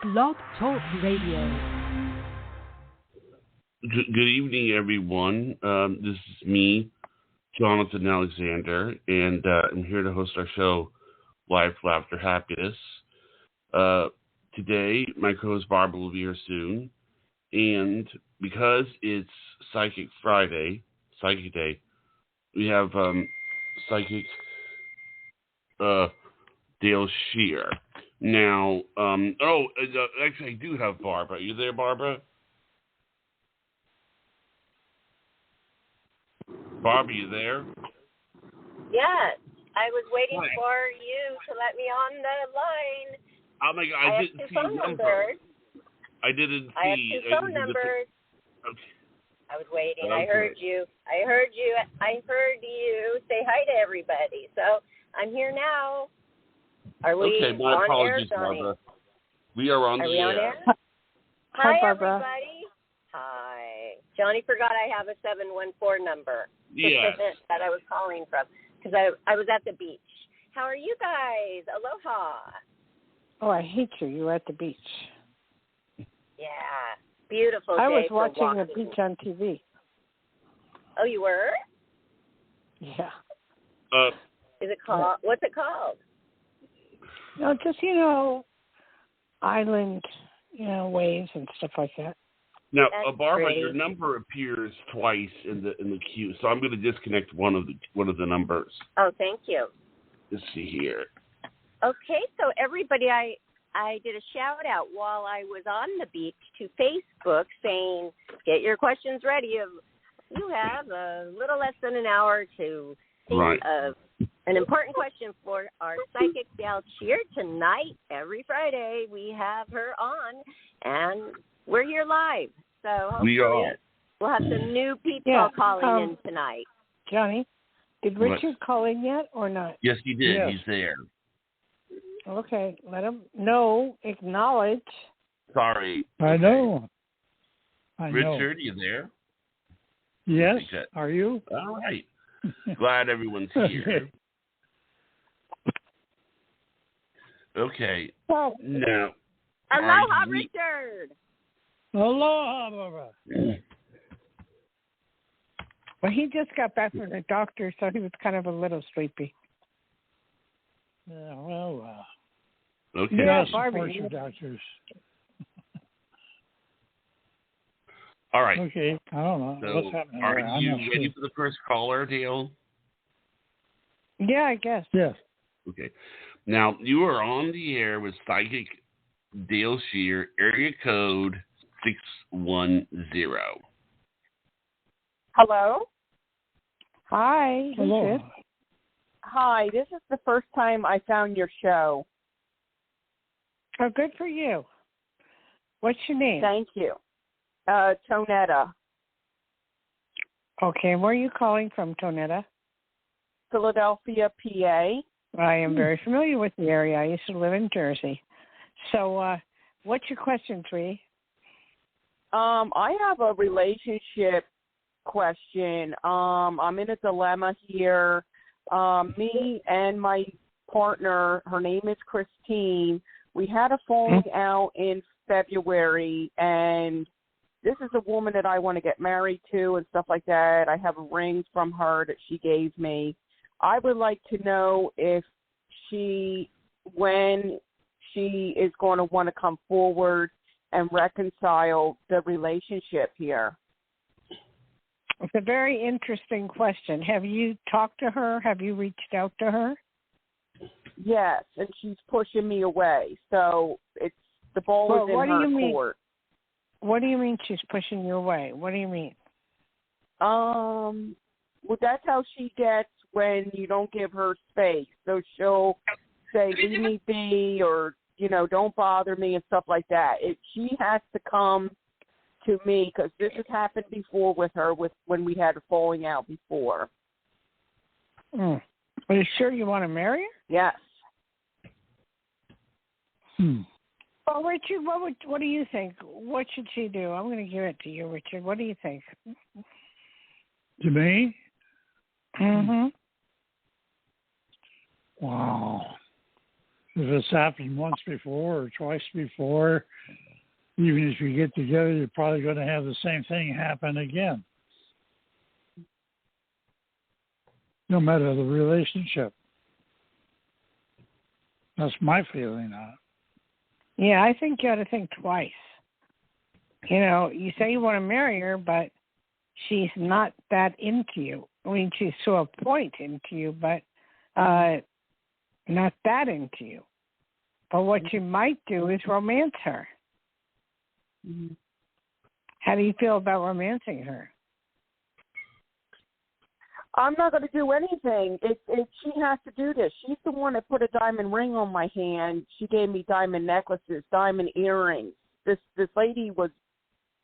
Blog Talk Radio. Good evening, everyone. This is me, Jonathan Alexander, and I'm here to host our show, Life, Laughter, Happiness. Today, my co-host Barbara will be here soon, and because it's Psychic Day, we have Psychic Dayle Schear. Now, actually, I do have Barbara. Are you there, Barbara? Barbara, you there? Yes, I was waiting for you to let me on the line. Oh my God, I didn't see your number. I didn't see. I have two phone numbers. Okay. I was waiting. Okay. I heard you say hi to everybody. So I'm here now. Are we my on apologies, air, Barbara. We are on the we on air. Hi, Barbara. everybody. Hi. Johnny forgot I have a 714 number. Yes. That I was calling from because I was at the beach. How are you guys? Aloha. Oh, I hate you. You were at the beach. Yeah. Beautiful day I was for watching walking. the beach on TV. Oh, you were? Yeah. Is it called? What's it called? No, just, island, waves and stuff like that. Now, That's Barbara, great. your number appears twice in the queue, so I'm going to disconnect one of the numbers. Oh, thank you. Let's see here. Okay, so everybody, I did a shout out while I was on the beach to Facebook saying, get your questions ready. You have a little less than an hour to think of an important question for our psychic Dayle Schear tonight. Every Friday we have her on, and we're here live. So hopefully we'll have some new people calling in tonight. Johnny, did Richard call in yet or not? Yes, he did. Yes. He's there. Okay, let him know. Acknowledge. Sorry. I know. Richard, you there? Yes. Are you? All right. Glad everyone's here. Okay. Well, now. Aloha, Richard. Aloha, Barbara. Well, he just got back from the doctor, so he was kind of a little sleepy. Yeah, well. Okay. Yeah, support Barbie. your doctors. All right. Okay. I don't know So, what's happening. are I'm you not ready sure. for the first caller, Dayle? Yeah, I guess. Yes. Okay. Now, you are on the air with Psychic Dayle Schear, area code 610. Hello? Hi. Who's Hello. this? Hi, this is the first time I found your show. Oh, good for you. What's your name? Thank you. Tonetta, Okay, and where are you calling from, Tonetta? Philadelphia, PA. I am very familiar with the area. I used to live in Jersey. So, what's your question, Tree? I have a relationship question. I'm in a dilemma here. Me and my partner, her name is Christine, we had a falling out in February, and this is a woman that I want to get married to and stuff like that. I have a ring from her that she gave me. I would like to know if when she is going to want to come forward and reconcile the relationship here. It's a very interesting question. Have you talked to her? Have you reached out to her? Yes, and she's pushing me away. So it's the ball is in her court. What do you mean she's pushing you away? What do you mean? Well, that's how she gets when you don't give her space. So she'll say, leave me be, or, don't bother me and stuff like that. She has to come to me because this has happened before with her when we had a falling out before. Are you sure you want to marry her? Yes. Well, Richard, what do you think? What should she do? I'm going to give it to you, Richard. What do you think? To me? Mm-hmm. Wow. If it's happened once before or twice before, even if you get together, you're probably going to have the same thing happen again. No matter the relationship. That's my feeling on it. Yeah, I think you ought to think twice. You know, you say you want to marry her, but she's not that into you. I mean, she's to a point into you, but not that into you. But what you might do is romance her. Mm-hmm. How do you feel about romancing her? I'm not going to do anything. She has to do this. She's the one that put a diamond ring on my hand. She gave me diamond necklaces, diamond earrings. This lady was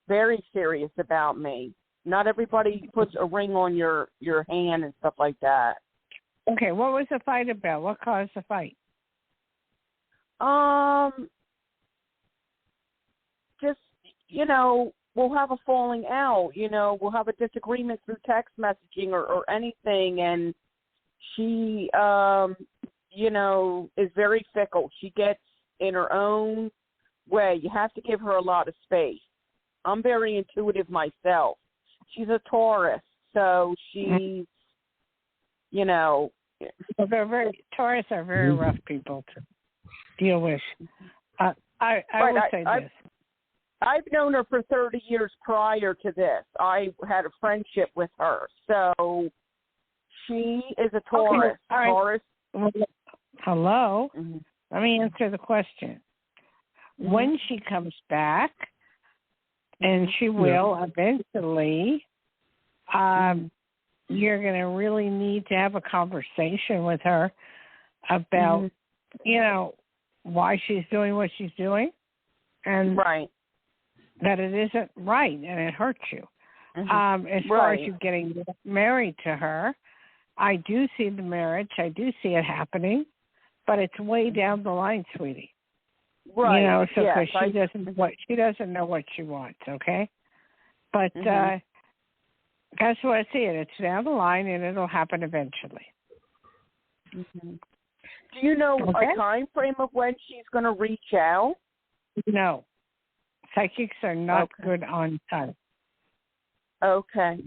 very serious about me. Not everybody puts a ring on your hand and stuff like that. Okay, what was the fight about? What caused the fight? Just, you know, we'll have a falling out, you know, we'll have a disagreement through text messaging or anything, and she, you know, is very fickle. She gets in her own way. You have to give her a lot of space. I'm very intuitive myself. She's a Taurus, so she's, you know. Well, Taurus are very rough people to deal with. I would say this. I've known her for 30 years prior to this. I had a friendship with her. So she is a Taurus. Okay, right. Taurus. Hello? Mm-hmm. Let me answer the question. Mm-hmm. When she comes back, and she will eventually, you're going to really need to have a conversation with her about, you know, why she's doing what she's doing. And right. That it isn't right and it hurts you. Mm-hmm. As far as you getting married to her, I do see the marriage. I do see it happening, but it's way down the line, sweetie. Right. You know, so because yes, she doesn't know what she wants. Okay, but that's what I see it. It's down the line and it'll happen eventually. Mm-hmm. Do you know a time frame of when she's going to reach out? No. Psychics are not good on time. Okay.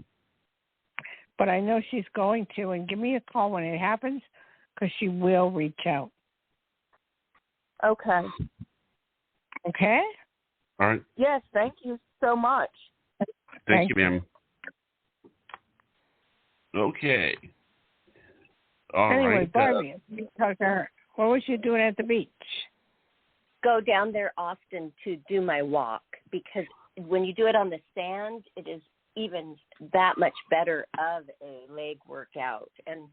But I know she's going to, and give me a call when it happens, because she will reach out. Okay. Okay? All right. Yes, thank you so much. Thank you, ma'am. Okay. Anyway, right. Barbie, what was you doing at the beach? Go down there often to do my walk, because when you do it on the sand, it is even that much better of a leg workout. And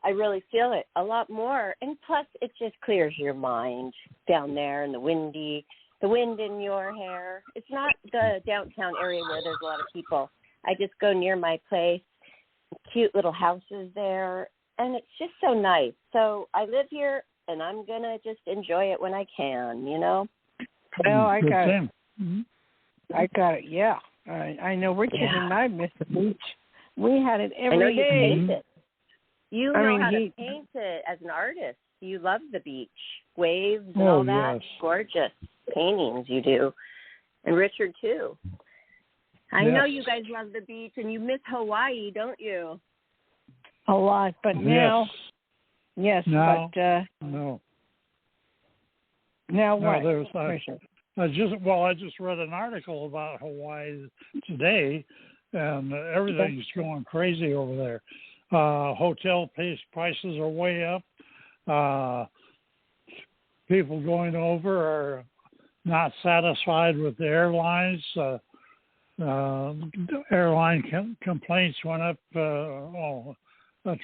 I really feel it a lot more. And plus, it just clears your mind down there in the wind in your hair. It's not the downtown area where there's a lot of people. I just go near my place, cute little houses there, and it's just so nice. So I live here, and I'm going to just enjoy it when I can, you know? Well, I got it. Mm-hmm. I got it, yeah. I know Richard and I miss the beach. We had it every day. You paint it. You know how to paint it as an artist. You love the beach, waves and all that. Yes. Gorgeous paintings you do. And Richard, too. I know you guys love the beach, and you miss Hawaii, don't you? A lot, but now... Yes, no. but... no. Now what? I just read an article about Hawaii today, and everything's going crazy over there. Hotel prices are way up. People going over are not satisfied with the airlines. Airline complaints went up a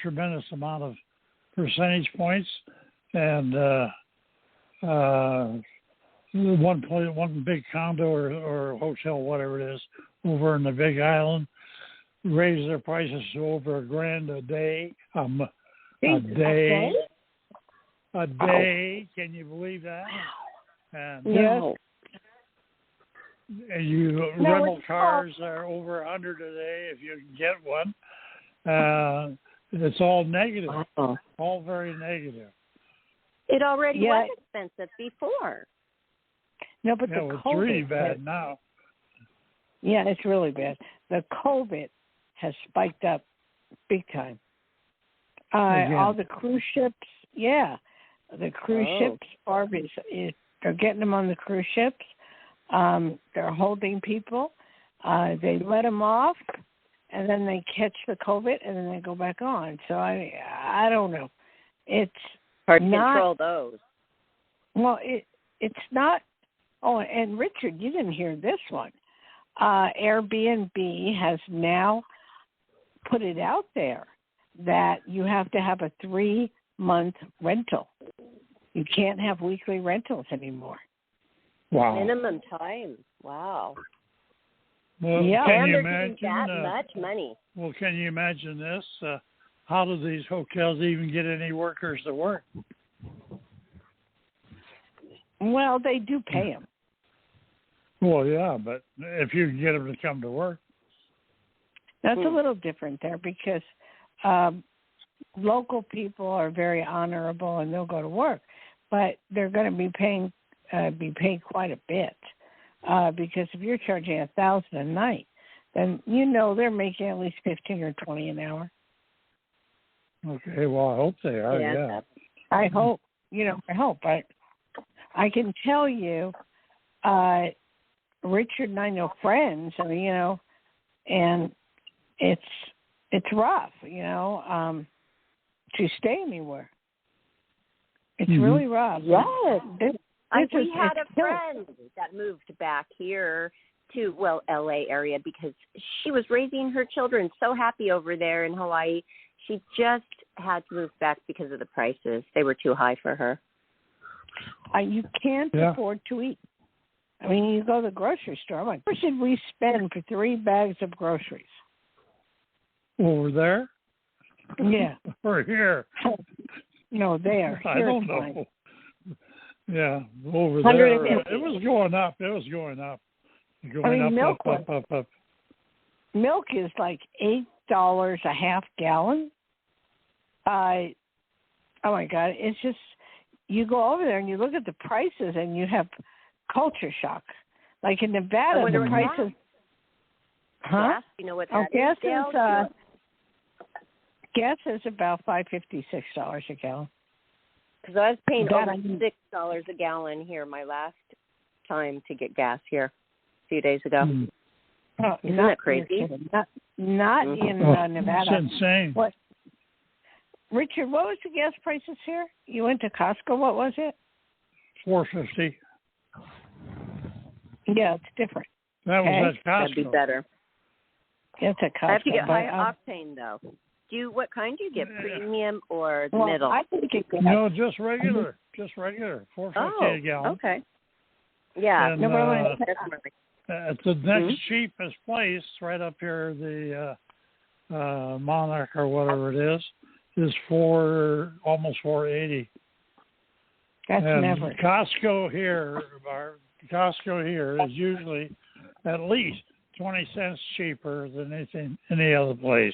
tremendous amount of percentage points, and one big condo or hotel, whatever it is, over in the Big Island, raised their prices to over $1,000 a day. A day. Can you believe that? And rental cars are over $100 a day if you can get one. It's all negative, all very negative. It already Yeah. was expensive before. No, but Yeah, the it's COVID really bad now. Yeah, it's really bad. The COVID has spiked up big time. All the cruise ships, the cruise ships they're getting them on the cruise ships. They're holding people. They let them off, and then they catch the COVID, and then they go back on. So I don't know. It's hard to not, control those. Well, it's not. Oh, and Richard, you didn't hear this one. Airbnb has now put it out there that you have to have a 3-month rental. You can't have weekly rentals anymore. Wow. Minimum time. Wow. Well, Yeah. can And you they're imagine? getting that much money. Well, can you imagine this? How do these hotels even get any workers to work? Well, they do pay them. Well, yeah, but if you can get them to come to work. That's a little different there because local people are very honorable and they'll go to work, but they're going to be paid quite a bit because if you're charging $1,000 a night, then they're making at least 15 or 20 an hour. Okay, well, I hope they are. Yeah. I hope. I hope. But I can tell you, Richard and I know friends. And it's rough, to stay anywhere. It's really rough. Yes. We had a friend that moved back here to, LA area because she was raising her children so happy over there in Hawaii. She just had to move back because of the prices. They were too high for her. You can't afford to eat. I mean, you go to the grocery store. I'm like, what should we spend for 3 bags of groceries? Over there? Yeah. Or here? No, there. I don't know. Yeah, over there. It was going up. Up. Milk is like $8 a half gallon. Oh my God! It's just you go over there and you look at the prices and you have culture shock. Like in Nevada, the prices. Huh? Gas, you know what that is? Gas is about $5.56 a gallon. Because I was paying over $6 a gallon here my last time to get gas here a few days ago. Oh, isn't that crazy? Not in Nevada. It's insane. What? Richard, what was the gas prices here? You went to Costco. What was it? $4.50. Yeah, it's different. That was at Costco. That'd be better. It's at Costco. I have to get high octane though. What kind do you get? Premium or the middle? I think no, just regular. Just regular. $4.50 a gallon. Okay. Yeah. And, at the next cheapest place, right up here, the Monarch or whatever it is almost $4.80. That's never. Costco here is usually at least 20 cents cheaper than any other place.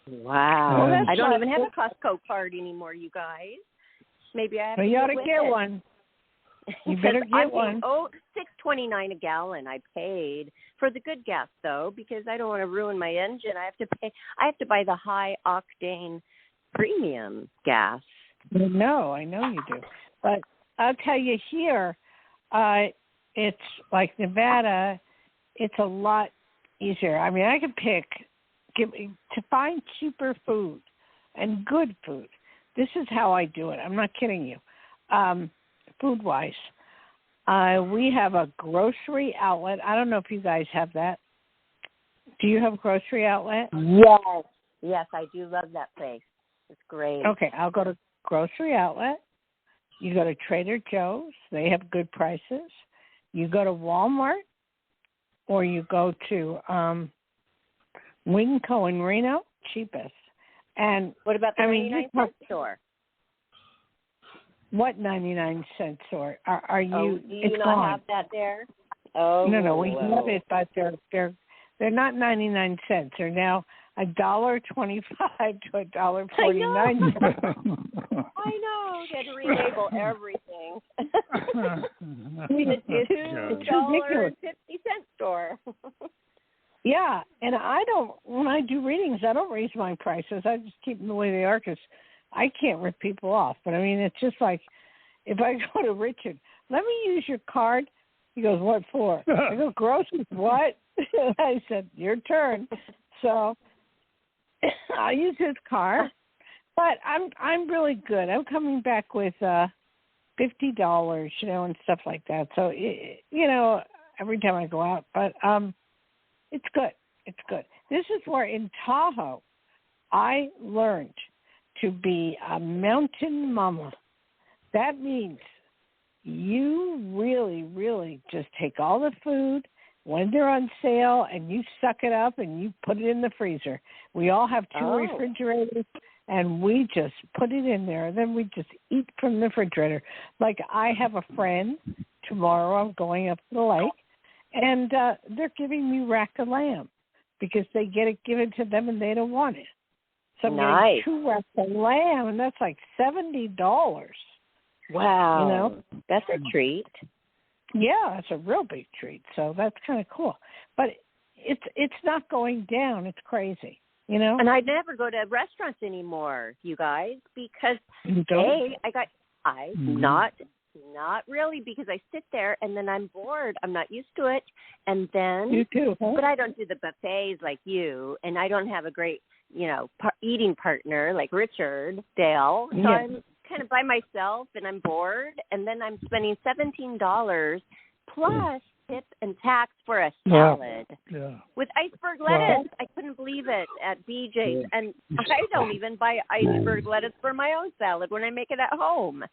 Wow. I don't even have a Costco card anymore, you guys. Maybe I have to you ought to get one. You better get one. $6.29 a gallon I paid for the good gas though, because I don't want to ruin my engine. I have to buy the high octane premium gas. No, I know you do. But I'll tell you here, it's like Nevada, it's a lot easier. I mean, I could to find cheaper food and good food. This is how I do it. I'm not kidding you. Food-wise, we have a grocery outlet. I don't know if you guys have that. Do you have a grocery outlet? Yes, I do love that place. It's great. Okay, I'll go to grocery outlet. You go to Trader Joe's. They have good prices. You go to Walmart, or you go to Winco in Reno, cheapest. And what about the 99-cent store? What 99-cent store? Are you? Do you not have that there? Oh, no, we have it, but they're not 99 cents. They're now $1.25 to $1.49. I know. They had to relabel everything. It's $2.50 store. Yeah, and when I do readings, I don't raise my prices. I just keep them the way they are because I can't rip people off. But, I mean, it's just like if I go to Richard, let me use your card. He goes, what for? I go, groceries, what? I said, your turn. So I'll use his card. But I'm really good. I'm coming back with $50, and stuff like that. So, every time I go out. But it's good. It's good. This is where in Tahoe I learned to be a mountain mama. That means you really, really just take all the food when they're on sale and you suck it up and you put it in the freezer. We all have two refrigerators, and we just put it in there, and then we just eat from the refrigerator. Like I have a friend, tomorrow I'm going up to the lake, and they're giving me rack of lamb because they get it given to them and they don't want it. So I'm getting 2 racks of lamb, and that's like $70. Wow. That's a treat. Yeah, that's a real big treat. So that's kind of cool. But it's not going down. It's crazy, And I never go to restaurants anymore, you guys, because not really, because I sit there and then I'm bored. I'm not used to it. And then you too, huh? But I don't do the buffets like you, and I don't have a great, eating partner like Richard Dayle. So I'm kind of by myself, and I'm bored, and then I'm spending $17 plus tip and tax for a salad with iceberg lettuce. I couldn't believe it at BJ's, and I don't even buy iceberg lettuce for my own salad when I make it at home.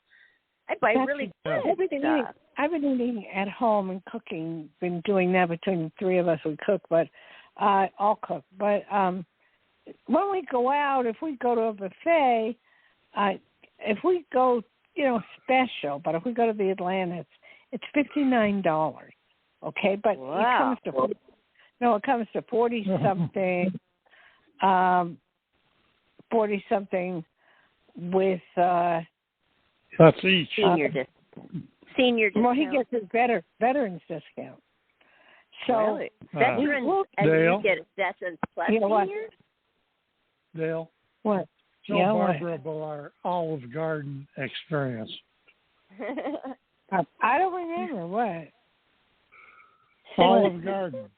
I buy really good stuff. I've been eating at home and cooking. Been doing that between the three of us. We cook, but all cook. But when we go out, if we go to a buffet, if we go, special, but if we go to the Atlantis, it's $59. Okay, but it comes to 40-something, 40-something with. That's each. Senior discount. Well, he gets his veterans discount. So really? Veterans, and Dale, you get veterans plus seniors? Dale. What? Tell Barbara about our Olive Garden experience. I don't remember what. Olive Garden.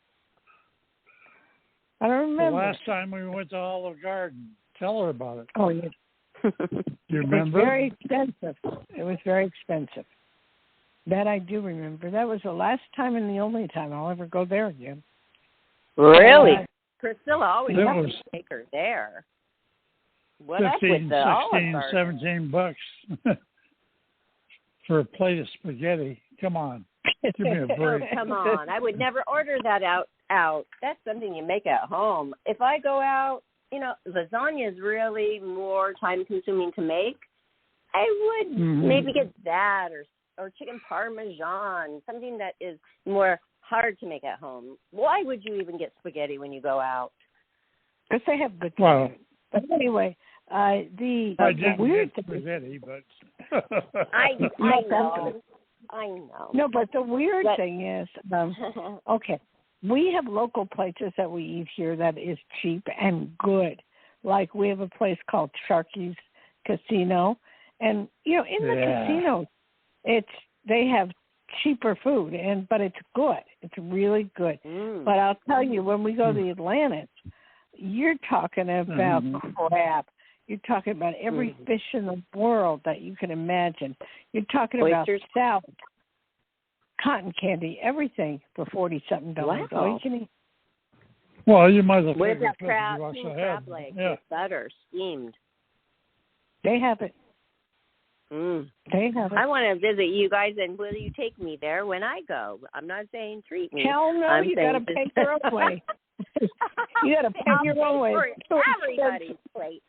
I don't remember. The last time we went to Olive Garden. Tell her about it. Oh, yeah. Do you remember? It was very expensive. It was very expensive. That I do remember. That was the last time and the only time I'll ever go there again. Really? Priscilla always has to take her there. What 15, 16, 17 bucks for a plate of spaghetti. Come on. Give me a break. Oh, come on. I would never order that out. That's something you make at home. If I go out, lasagna is really more time-consuming to make. I would maybe get that or chicken parmesan, something that is more hard to make at home. Why would you even get spaghetti when you go out? Because they have good spaghetti. But anyway, the weird get spaghetti, but I know. No, but the weird thing is, okay, we have local places that we eat here that is cheap and good. Like we have a place called Sharky's Casino, and in the casino, they have cheaper food, but it's good. It's really good. But I'll tell you, when we go to the Atlantis, you're talking about crab. You're talking about every fish in the world that you can imagine. You're talking about salad, cotton candy, everything for $40-something. Wow. Well, you might as well with take that crab legs with butter steamed. They have it. They have it. I want to visit you guys, and will you take me there when I go? I'm not saying treat me. Hell no, you got to pay your own way. You got to pay your own way. Everybody's plate.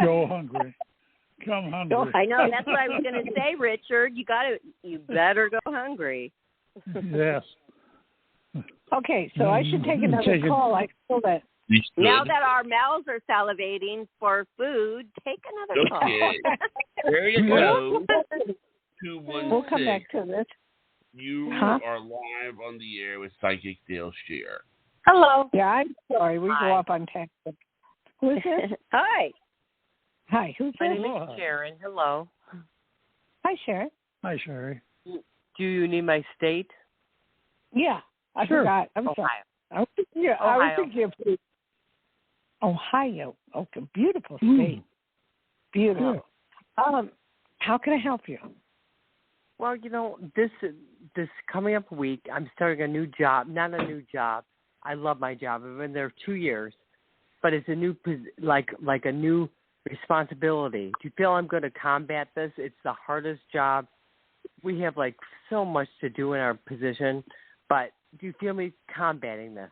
Go hungry. Come hungry. I know. That's what I was going to say, Richard. You better go hungry. Yes. Okay, so I should take another call. I feel that Now that our mouths are salivating for food, take another call. Okay. There you go. 216. We'll come back to this. You are live on the air with Psychic Dayle Schear. Hello. Yeah, I'm sorry. We go up on text. Who is this? Hi. Hi. Who's My this? name is Sharon. Hello. Hi, Sharon. Hi, Sherry. Do you need my state? Yeah, I Sure. forgot. I'm Ohio. sorry. I was thinking of Ohio. Okay, beautiful state. Beautiful. How can I help you? Well, this coming up week, I'm starting a new job. Not a new job. I love my job. I've been there 2 years, but it's a new like a new responsibility. Do you feel I'm going to combat this? It's the hardest job. We have like so much to do in our position, but do you feel me combating this?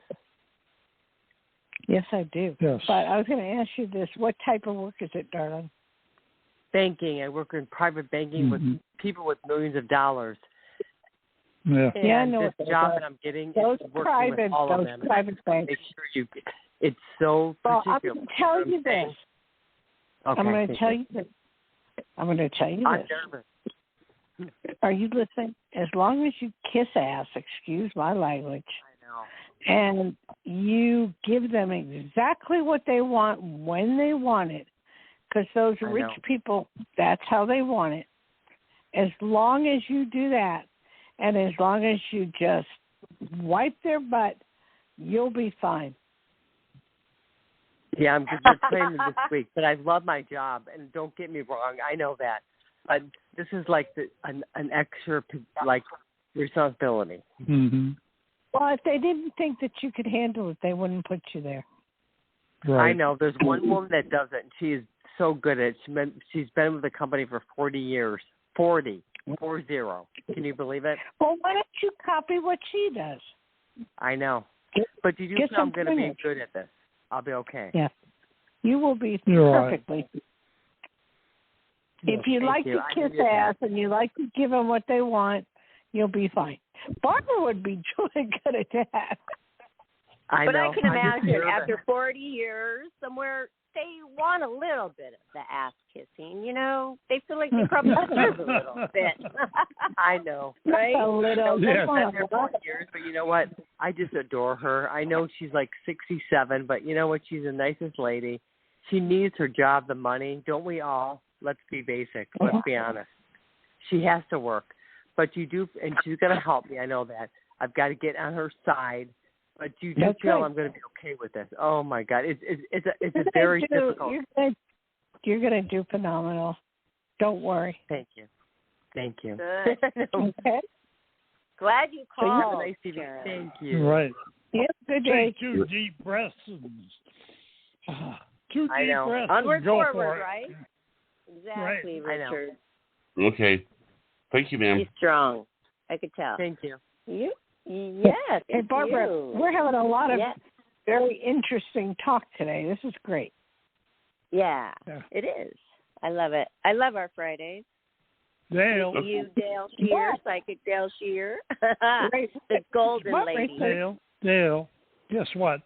Yes, I do. Yes. But I was going to ask you this. What type of work is it, darling? Banking. I work in private banking with people with millions of dollars. Yeah. And I know this job that I'm getting those is working with all of them. Private banks. Make sure it's so Well, I'm particular. going to tell you this. Okay, I'm going to tell you this. I'm going to tell you I'm this. nervous. Are you listening? As long as you kiss ass, excuse my language, I know. and you give them exactly what they want when they want it, because those I rich know. people, that's how they want it. As long as you do that, and as long as you just wipe their butt, you'll be fine. Yeah, I'm just training this week, but I love my job, and don't get me wrong, I know that. But this is like an extra like responsibility. Mm-hmm. Well, if they didn't think that you could handle it, they wouldn't put you there. Right. I know. There's one woman that does it, and she is so good at it. She's been with the company for 40 years. 40. Can you believe it? Well, why don't you copy what she does? I know. But do you Get feel I'm some going to be finish. good at this? I'll be okay. Yeah. You will be You're right. perfectly. If you Thank like you. to I kiss needed that. ass and you like to give them what they want, you'll be fine. Barbara would be really good at that. I But know. I can I'm just imagine nervous. after 40 years, somewhere they want a little bit of the ass kissing. You know, they feel like they probably deserve a little bit. I know. Right? A little. Yes. They want I've been a there lot. 4 years, but you know what? I just adore her. I know she's like 67, but you know what? She's the nicest lady. She needs her job, the money. Don't we all? Let's be basic. Let's be honest. She has to work. But you do, and she's going to help me. I know that. I've got to get on her side. But you do That's feel right. I'm going to be okay with this. Oh, my God. It's a very difficult. You're gonna do phenomenal. Don't worry. Thank you. Good. Okay. Glad you So you have a called. nice evening. Sharon. Thank you. Right. Yep. Good day. Take 2 deep breaths and 2 I deep know. breaths Onward, and go for forward, it. right? Exactly, I know. Richard. Okay. Thank you, ma'am. He's strong. I could tell. Thank you. You? Yes. Hey, Barbara, we're having a lot of very interesting talk today. This is great. Yeah, Yeah. it is. I love it. I love our Fridays. Dayle. You, Dayle Schear, Psychic Dayle Schear. Right. The golden What, lady. Dayle, guess what?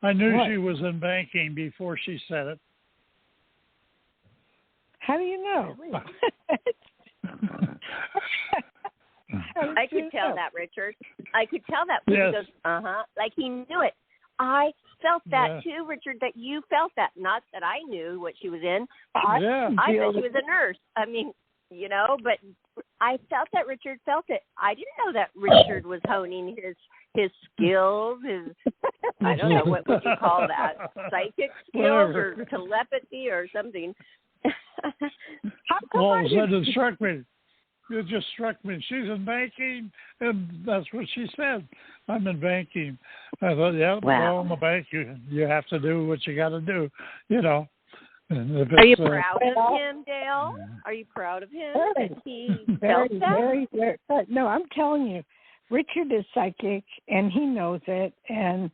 I knew What? she was in banking before she said it. How do you know? I could tell that, Richard. I could tell that when Yes. he goes, like he knew it. I felt that too, Richard, that you felt that. Not that I knew what she was in. I thought she was a nurse. I mean, you know, but I felt that Richard felt it. I didn't know that Richard was honing his skills, I don't know, what would you call that? Psychic skills or telepathy or something. All of a sudden it struck me. It just struck me. She's in banking, and that's what she said. I'm in banking. I thought, well, in the bank, you have to do what you got to do, you know. And if Are you it's, proud of him, Dayle? Are you proud of him that he felt that? Very. No, I'm telling you, Richard is psychic, and he knows it, and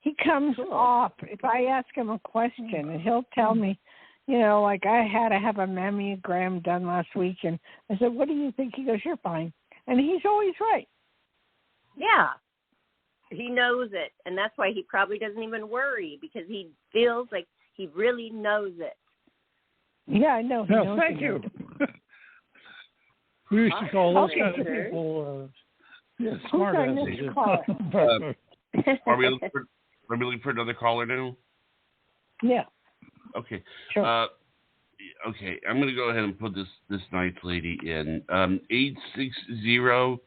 he comes off. If I ask him a question, and he'll tell me, you know, like I had to have a mammogram done last week, and I said, what do you think? He goes, you're fine. And he's always right. Yeah. He knows it, and that's why he probably doesn't even worry, because he feels like he really knows it. Yeah, I know. No, thank you. We used to call those kind of sir. people smart Who's our asses. next caller? Are we looking for another caller now? Yeah. Okay. Sure. Okay, I'm going to go ahead and put this nice lady in. 860,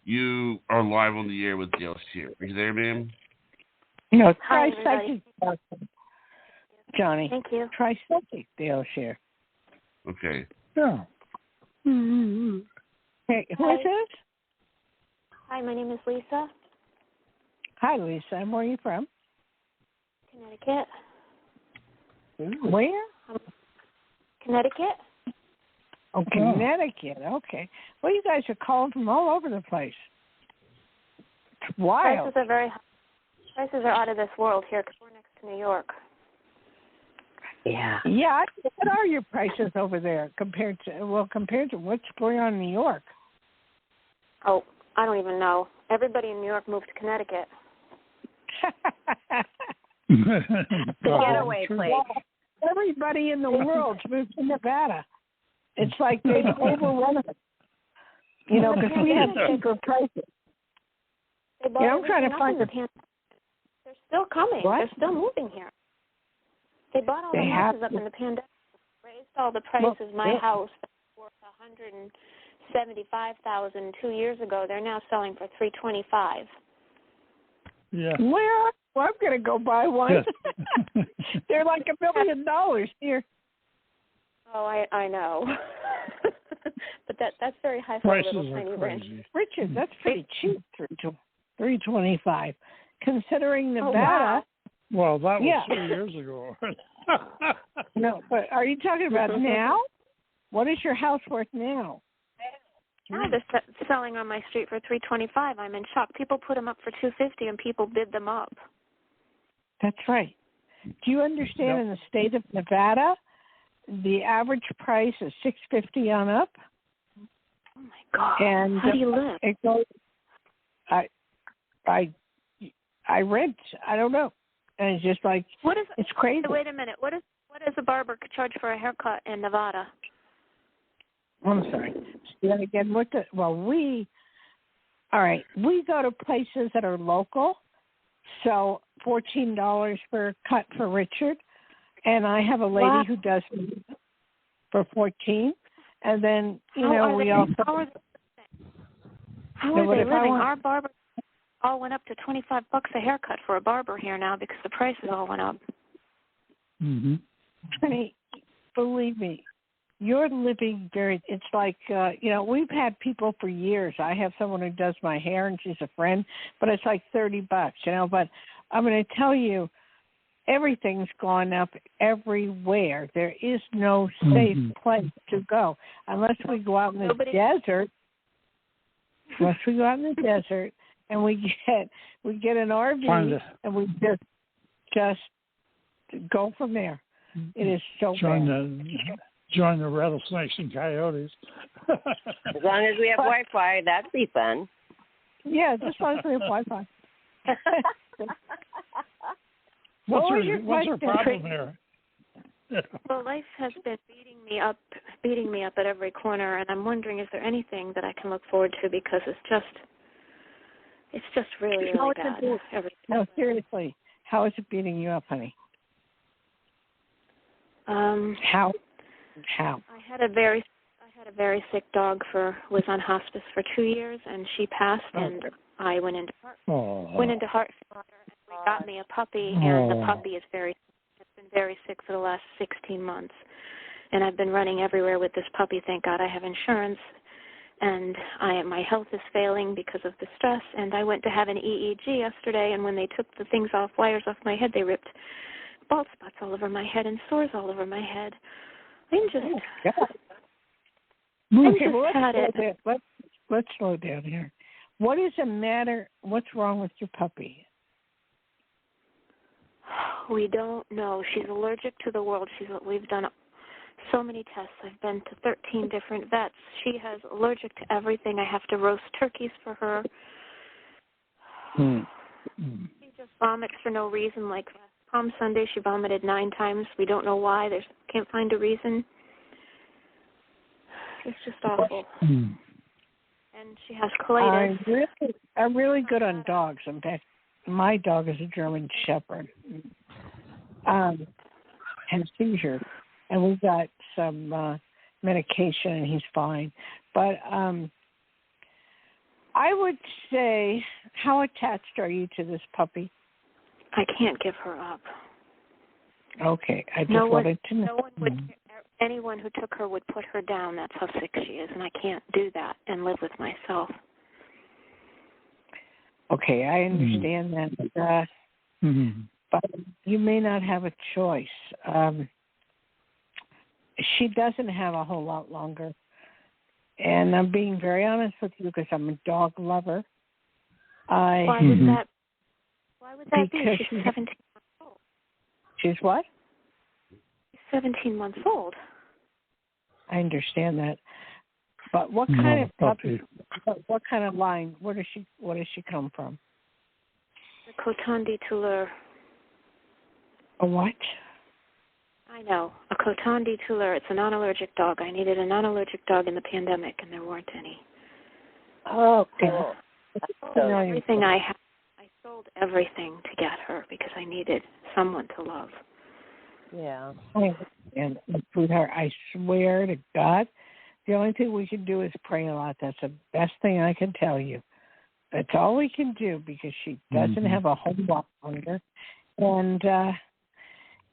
you are live on the air with Dayle Schear. Are you there, ma'am? No, Hi, try psychic, Johnny. Thank you. Try psychic, Dayle Schear. Okay. Yeah. Hey, who is this? Hi, my name is Lisa, Hi, Lisa. And where are you from? Connecticut. Where? Connecticut? Oh, Connecticut. Okay. Well, you guys are calling from all over the place. It's wild. Prices are out of this world here because we're next to New York. Yeah. Yeah. What are your prices over there compared to what's going on in New York? Oh, I don't even know. Everybody in New York moved to Connecticut. Getaway place. Everybody in the world moved to Nevada. It's like they've overrun us. You know, because we have cheaper prices. I'm trying to find They're still coming. What? They're still moving here. They bought all the houses up in the pandemic, raised all the prices. My house was worth $175,000 2 years ago. They're now selling for $325,000. Yeah. Well, I'm going to go buy one. They're like $1 million here. Oh, I know. But that's very high for Prices a little tiny are ranch. crazy. Richard, that's pretty cheap, $325. Considering Nevada. Oh, wow. Well, that was Yeah. 3 years ago. No, but are you talking about now? What is your house worth now? Now they're selling on my street for $325,000. I'm in shock. People put them up for $250,000, and people bid them up. That's right. Do you understand? Yep. In the state of Nevada, the average price is $650 on up. Oh my God! And how do you live? It goes. I rent. I don't know. And it's just like it's crazy. Wait a minute. What does a barber charge for a haircut in Nevada? I'm sorry. Say that again. We go to places that are local. So $14 for a cut for Richard, and I have a lady who does for $14, and then we also. How are they living? Our barbers all went up to $25 a haircut for a barber here now because the prices all went up. Mm-hmm. Honey, believe me, you're living very. It's like we've had people for years. I have someone who does my hair, and she's a friend, but it's like $30. But I'm going to tell you, everything's gone up everywhere. There is no safe place to go unless we go out in the desert. Unless we go out in the desert and we get an RV and we just go from there. It is so bad. Join the rattlesnakes and coyotes. As long as we have Wi-Fi, that'd be fun. Yeah, just as long as we have Wi-Fi. What's your problem there? Well, life has been beating me up at every corner, and I'm wondering, is there anything that I can look forward to, because it's just really bad. No, seriously, how is it beating you up, honey? How? I had a very sick dog was on hospice for 2 years, and she passed, and I went into heart failure, and we got me a puppy, and the puppy has been very sick for the last 16 months, and I've been running everywhere with this puppy. Thank God I have insurance, and my health is failing because of the stress, and I went to have an EEG yesterday, and when they took the wires off my head, they ripped bald spots all over my head and sores all over my head. Let's slow down here. What is the matter? What's wrong with your puppy? We don't know. She's allergic to the world. We've done so many tests. I've been to 13 different vets. She has allergic to everything. I have to roast turkeys for her. She just vomits for no reason. Like Palm Sunday, she vomited 9 times. We don't know why. Can't find a reason. It's just awful. And she has colitis. I'm really good on dogs. In fact, my dog is a German Shepherd. Has seizure, and we got some medication, and he's fine. But I would say, how attached are you to this puppy? I can't give her up. Okay, I just wanted to know. No one would. Anyone who took her would put her down. That's how sick she is, and I can't do that and live with myself. Okay, I understand that, but you may not have a choice. She doesn't have a whole lot longer, and I'm being very honest with you because I'm a dog lover. Why would that? Why would that be? Because She's 17 months old. She's what? 17 months old. I understand that, but what kind of puppy? What kind of line? Where does she come from? The Coton de Touleur. A what? I know, a Coton de Touleur. It's a non-allergic dog. I needed a non-allergic dog in the pandemic, and there weren't any. Oh, cool. So everything I had, I sold everything to get her because I needed someone to love. Yeah. And sweetheart, I swear to God, the only thing we can do is pray a lot. That's the best thing I can tell you. That's all we can do because she doesn't have a whole lot longer. And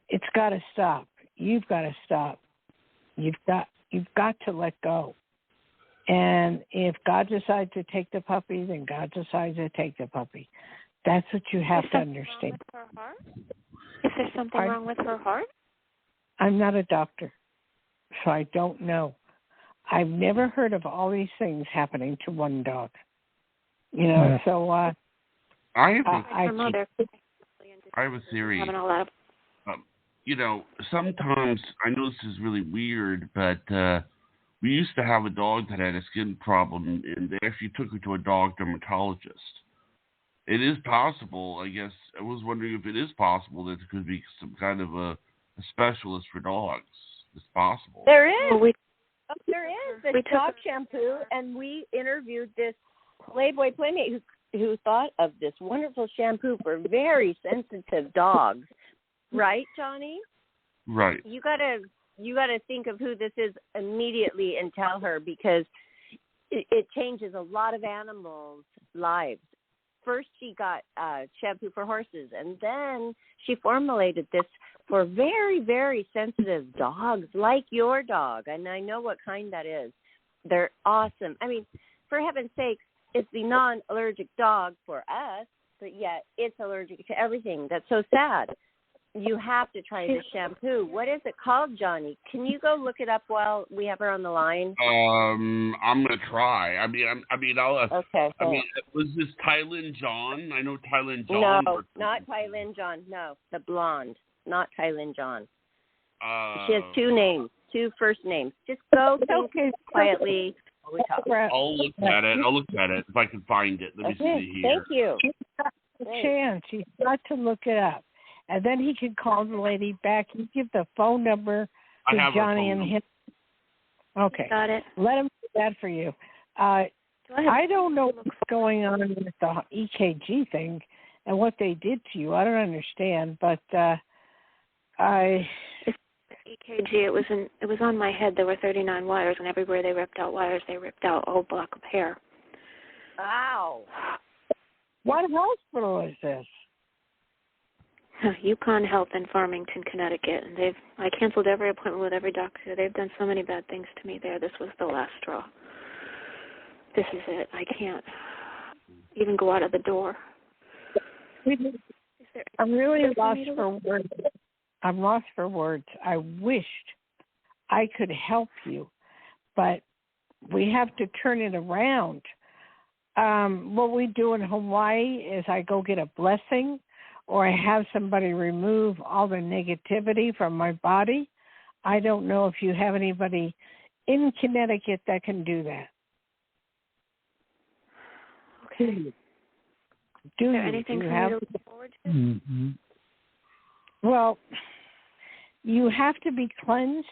it's got to stop. You've got to stop. You've got to let go. And if God decides to take the puppy, then God decides to take the puppy. That's what you have to understand. Is there something wrong with her heart? I'm not a doctor, so I don't know. I've never heard of all these things happening to one dog. You know, so I have a theory. You know, sometimes, I know this is really weird, but we used to have a dog that had a skin problem, and they actually took her to a dog dermatologist. It is possible, I guess. I was wondering if it is possible that there could be some kind of a specialist for dogs. It's possible. There is. There is a dog shampoo, and we interviewed this Playboy Playmate who thought of this wonderful shampoo for very sensitive dogs. Right, Johnny? Right. You gotta think of who this is immediately and tell her because it changes a lot of animals' lives. First, she got shampoo for horses, and then she formulated this for very, very sensitive dogs, like your dog. And I know what kind that is. They're awesome. I mean, for heaven's sakes, it's the non-allergic dog for us, but yet it's allergic to everything. That's so sad. You have to try this shampoo. What is it called, Johnny? Can you go look it up while we have her on the line? I'm gonna try. I'll. Okay. I mean, was this Tylin John? I know Tylin John. No, not Tylin John. No, the blonde, not Tylin John. She has 2 names, 2 first names. Just go quietly. We talk. I'll look at it if I can find it. Let me see here. Thank you. Chance. He's got to look it up. And then he can call the lady back. You give the phone number to Johnny and him. Okay. Got it. Let him do that for you. I don't know what's going on with the EKG thing and what they did to you. I don't understand, but EKG, it was on my head. There were 39 wires, and everywhere they ripped out wires, they ripped out a whole block of hair. Wow. What hospital is this? Yukon Health in Farmington, Connecticut, and I canceled every appointment with every doctor. They've done so many bad things to me there. This was the last straw. This is it. I can't even go out of the door. I'm really lost for words. I'm lost for words. I wished I could help you, but we have to turn it around. What we do in Hawaii is I go get a blessing, or I have somebody remove all the negativity from my body. I don't know if you have anybody in Connecticut that can do that. Okay. Do Is there you? anything Do you for have? me to look forward to? Mm-hmm. Well, you have to be cleansed,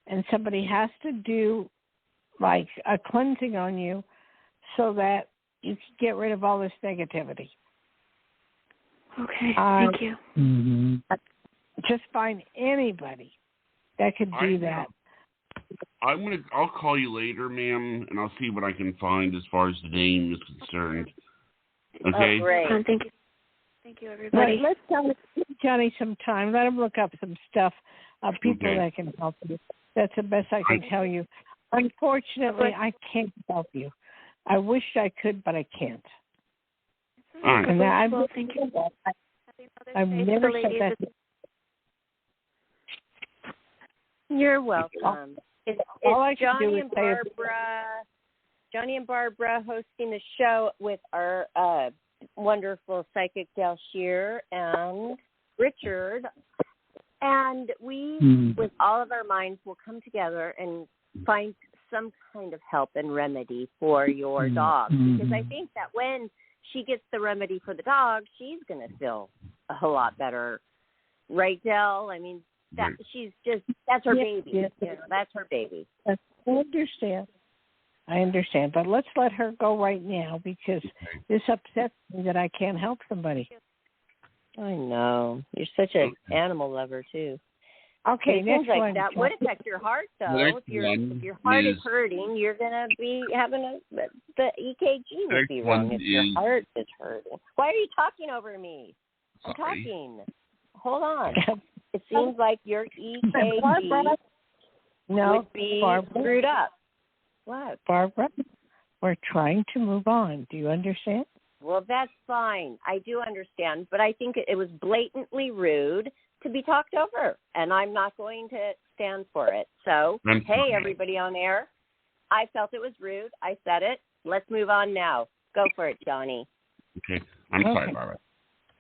and somebody has to do like a cleansing on you so that you can get rid of all this negativity. Okay, thank you. Mm-hmm. Just find anybody that could do that. I'll call you later, ma'am, and I'll see what I can find as far as the name is concerned. Okay? Oh, great. Thank you. Thank you, everybody. Let's give Johnny some time. Let him look up some stuff of people that can help you. That's the best I can tell you. Unfortunately, I can't help you. I wish I could, but I can't. All right. And Well, thank you. I've never said that. You're welcome. It's Johnny and Barbara hosting the show with our wonderful psychic Dayle Schear and Richard. And we, with all of our minds, will come together and find some kind of help and remedy for your dog. Because I think that when she gets the remedy for the dog, she's going to feel a whole lot better. Right, Dayle? I mean, that's her baby. Yes. You know, that's her baby. I understand. But let's let her go right now because this upsets me that I can't help somebody. I know. You're such an animal lover, too. Okay, things next like one. that would affect your heart, though. If your heart is hurting, you're going to be having the EKG would be wrong if your heart is hurting. Why are you talking over me? I'm talking. Hold on. It seems like your EKG would be screwed up. What? Barbara, we're trying to move on. Do you understand? Well, that's fine. I do understand. But I think it was blatantly rude to be talked over, and I'm not going to stand for it. So, hey, everybody on air, I felt it was rude. I said it. Let's move on now. Go for it, Johnny. Okay. I'm sorry, Barbara.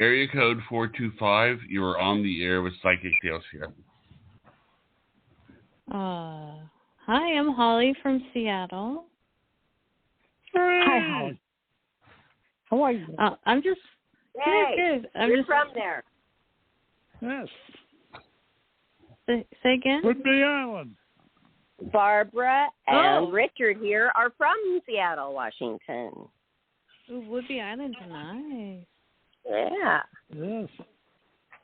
Area code 425, you are on the air with Psychic Dayle Schear. Hi, I'm Holly from Seattle. Hi, Holly. How are you? I'm just good. You're from there. Yes. Say again? Whidbey Island. Barbara and Richard here are from Seattle, Washington. Ooh, Whidbey Island's nice. Yeah. Yes.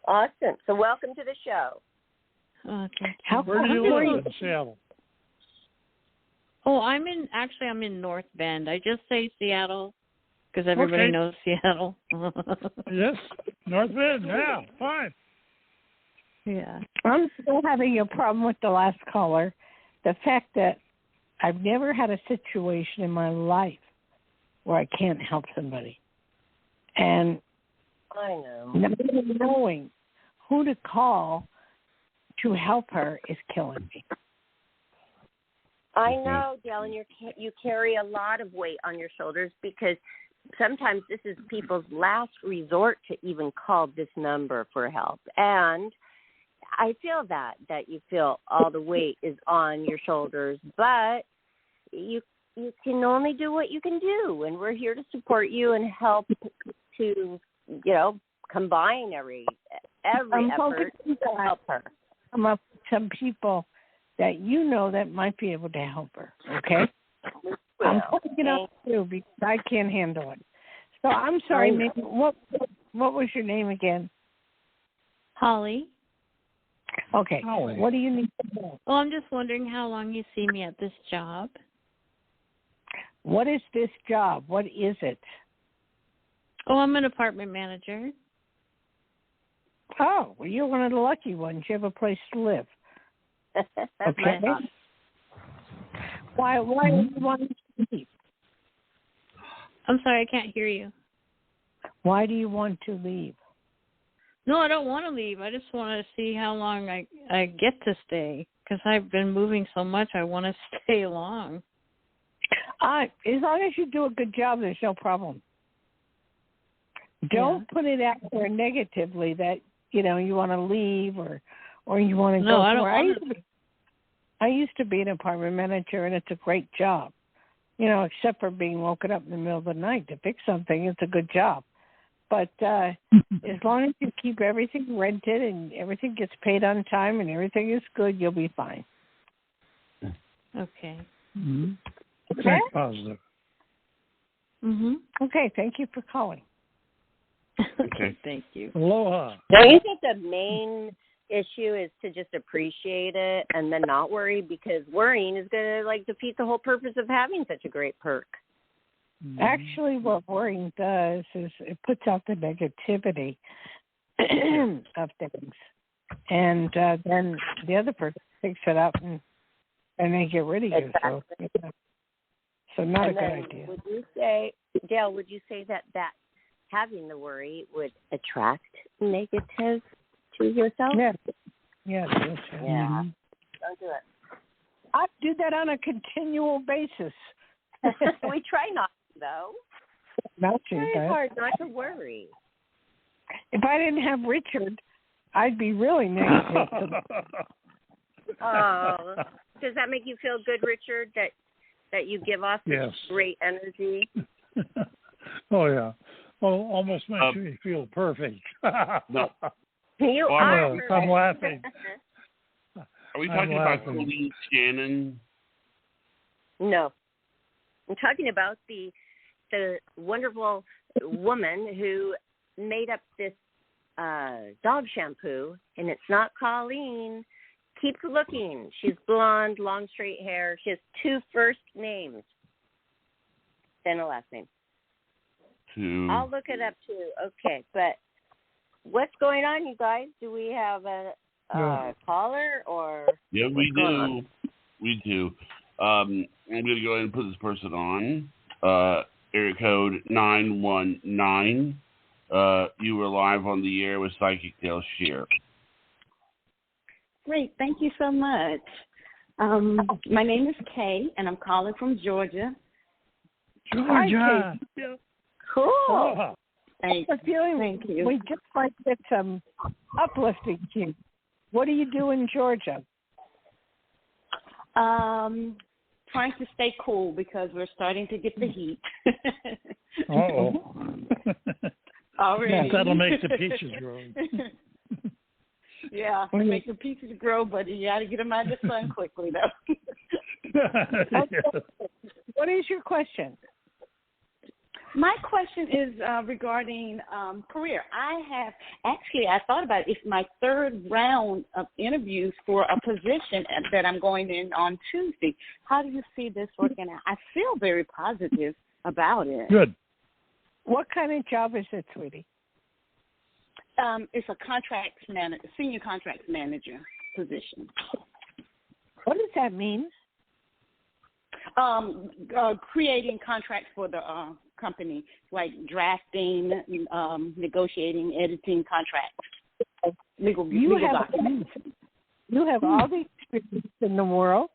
Awesome. So welcome to the show. Okay. Where do you live in Seattle? Oh, I'm in North Bend. I just say Seattle because everybody knows Seattle. Yes. North Bend. Yeah. Fine. Yeah. I'm still having a problem with the last caller. The fact that I've never had a situation in my life where I can't help somebody. And I know. Not even knowing who to call to help her is killing me. I know, Dayle, and you carry a lot of weight on your shoulders because sometimes this is people's last resort to even call this number for help. And I feel that you feel all the weight is on your shoulders, but you can only do what you can do, and we're here to support you and help to, combine every effort to help her. Come up with some people that that might be able to help her, okay? I'm putting it up too because I can't handle it. So I'm sorry, what was your name again? Holly. Okay. Holly. What do you need to know? Well, I'm just wondering how long you see me at this job. What is this job? What is it? Oh, I'm an apartment manager. Oh, well, you're one of the lucky ones. You have a place to live. Okay. Why do you want to leave? I'm sorry, I can't hear you. Why do you want to leave? No, I don't want to leave. I just want to see how long I get to stay because I've been moving so much. I want to stay long. As long as you do a good job, there's no problem. Don't put it out there negatively that, you want to leave or you want to go. No, I don't want to. I used to be an apartment manager, and it's a great job. Except for being woken up in the middle of the night to fix something, it's a good job. But as long as you keep everything rented and everything gets paid on time and everything is good, you'll be fine. Okay. Mm-hmm. Okay? Think positive. Okay, thank you for calling. Okay. Thank you. Aloha. Don't you think the main issue is to just appreciate it and then not worry, because worrying is going to defeat the whole purpose of having such a great perk. Actually, what worrying does is it puts out the negativity of things, and then the other person picks it up and they get rid of you. Exactly. So not and a good then idea. Would you say, Dayle, would you say that having the worry would attract negative to yourself? Yes. Yeah. Don't do it. I do that on a continual basis. We try not to, though. Not to, It's but very hard not to worry. if I didn't have Richard, I'd be really negative. Oh, does that make you feel good, Richard, that you give off this great energy? Oh, yeah. Well, almost makes me feel perfect. No. You are. I'm laughing. Are we talking about Colleen Shannon? No. I'm talking about the wonderful woman who made up this dog shampoo, and it's not Colleen. Keep looking. She's blonde, long, straight hair. She has 2 first names, then a last name. I'll look it up too. Okay, but what's going on, you guys? Do we have a caller or? Yeah, we do. We do. I'm going to go ahead and put this person on. Area code 919. You were live on the air with Psychic Dayle Schear. Great. Thank you so much. My name is Kay, and I'm calling from Georgia. Georgia. Cool. Oh. Thank you. We just like get some uplifting to you. What do you do in Georgia? Trying to stay cool because we're starting to get the heat. Uh-oh. Already. That'll make the peaches grow. Yeah, make the peaches grow, but you got to get them out of the sun quickly, though. What is your question? My question is regarding career. I thought about it. It's my 3rd round of interviews for a position that I'm going in on Tuesday. How do you see this working out? I feel very positive about it. Good. What kind of job is it, sweetie? It's a senior contracts manager position. What does that mean? Creating contracts for the company, like drafting, negotiating, editing contracts, legal documents. You have all the experience in the world.